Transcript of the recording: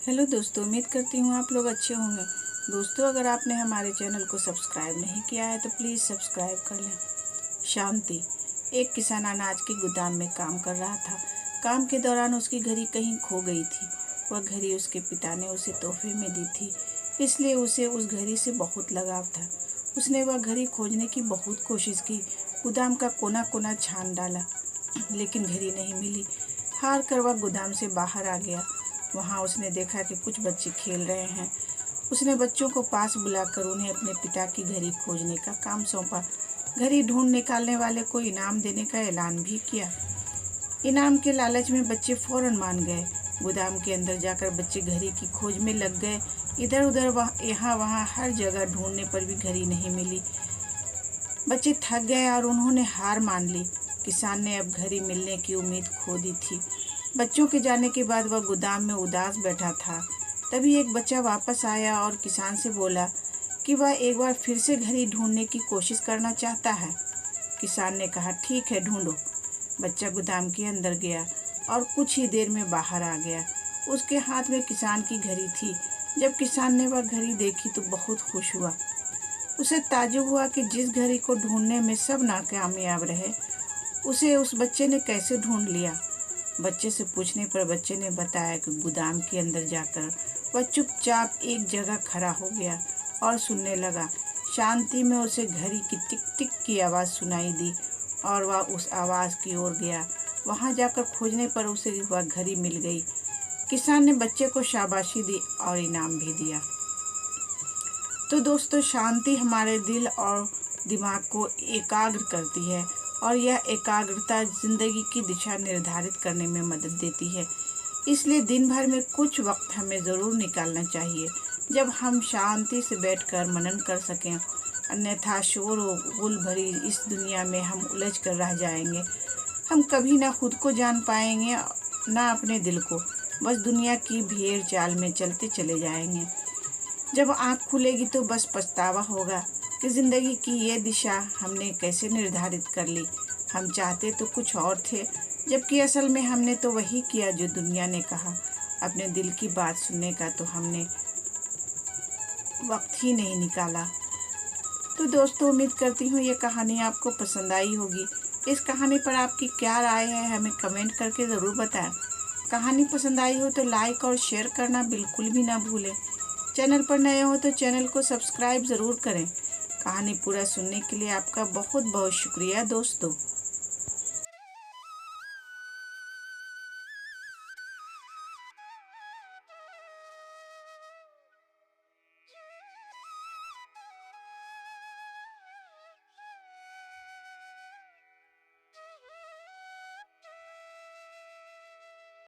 Hello दोस्तों, उम्मीद करती हूँ आप लोग अच्छे होंगे। दोस्तों, अगर आपने हमारे चैनल को सब्सक्राइब नहीं किया है तो प्लीज़ सब्सक्राइब कर लें। शांति। एक किसान अनाज के गोदाम में काम कर रहा था। काम के दौरान उसकी घड़ी कहीं खो गई थी। वह घड़ी उसके पिता ने उसे तोहफे में दी थी, इसलिए उसे उस घड़ी से बहुत लगाव था। उसने वह घड़ी खोजने की बहुत कोशिश की, गोदाम का कोना कोना छान डाला, लेकिन घड़ी नहीं मिली। हार कर वह गोदाम से बाहर आ गया। वहाँ उसने देखा कि कुछ बच्चे खेल रहे हैं। उसने बच्चों को पास बुलाकर उन्हें अपने पिता की घड़ी खोजने का काम सौंपा। घड़ी ढूंढ निकालने वाले को इनाम देने का ऐलान भी किया। इनाम के लालच में बच्चे फौरन मान गए। गोदाम के अंदर जाकर बच्चे घड़ी की खोज में लग गए। इधर उधर यहाँ वहाँ हर जगह ढूंढने पर भी घड़ी नहीं मिली। बच्चे थक गए और उन्होंने हार मान ली। किसान ने अब घड़ी मिलने की उम्मीद खो दी थी। बच्चों के जाने के बाद वह गोदाम में उदास बैठा था। तभी एक बच्चा वापस आया और किसान से बोला कि वह एक बार फिर से घड़ी ढूंढने की कोशिश करना चाहता है। किसान ने कहा, ठीक है, ढूंढो। बच्चा गोदाम के अंदर गया और कुछ ही देर में बाहर आ गया। उसके हाथ में किसान की घड़ी थी। जब किसान ने वह घड़ी देखी तो बहुत खुश हुआ। उसे ताज्जुब हुआ कि जिस घड़ी को ढूंढने में सब नाकामयाब रहे, उसे उस बच्चे ने कैसे ढूंढ लिया। बच्चे से पूछने पर बच्चे ने बताया कि गोदाम के अंदर जाकर वह चुपचाप एक जगह खड़ा हो गया और सुनने लगा। शांति में उसे घड़ी की टिक टिक की आवाज़ सुनाई दी और वह उस आवाज़ की ओर गया। वहां जाकर खोजने पर उसे वह घड़ी मिल गई। किसान ने बच्चे को शाबाशी दी और इनाम भी दिया। तो दोस्तों, शांति हमारे दिल और दिमाग को एकाग्र करती है और यह एकाग्रता जिंदगी की दिशा निर्धारित करने में मदद देती है। इसलिए दिन भर में कुछ वक्त हमें ज़रूर निकालना चाहिए जब हम शांति से बैठकर मनन कर सकें। अन्यथा शोर व गुल भरी इस दुनिया में हम उलझ कर रह जाएंगे। हम कभी ना खुद को जान पाएंगे, ना अपने दिल को। बस दुनिया की भेड़ चाल में चलते चले जाएंगे। जब आँख खुलेगी तो बस पछतावा होगा कि ज़िंदगी की ये दिशा हमने कैसे निर्धारित कर ली। हम चाहते तो कुछ और थे, जबकि असल में हमने तो वही किया जो दुनिया ने कहा। अपने दिल की बात सुनने का तो हमने वक्त ही नहीं निकाला। तो दोस्तों, उम्मीद करती हूँ ये कहानी आपको पसंद आई होगी। इस कहानी पर आपकी क्या राय है, हमें कमेंट करके ज़रूर बताएं। कहानी पसंद आई हो तो लाइक और शेयर करना बिल्कुल भी ना भूलें। चैनल पर नए हो तो चैनल को सब्सक्राइब ज़रूर करें। कहानी पूरा सुनने के लिए आपका बहुत बहुत शुक्रिया दोस्तों।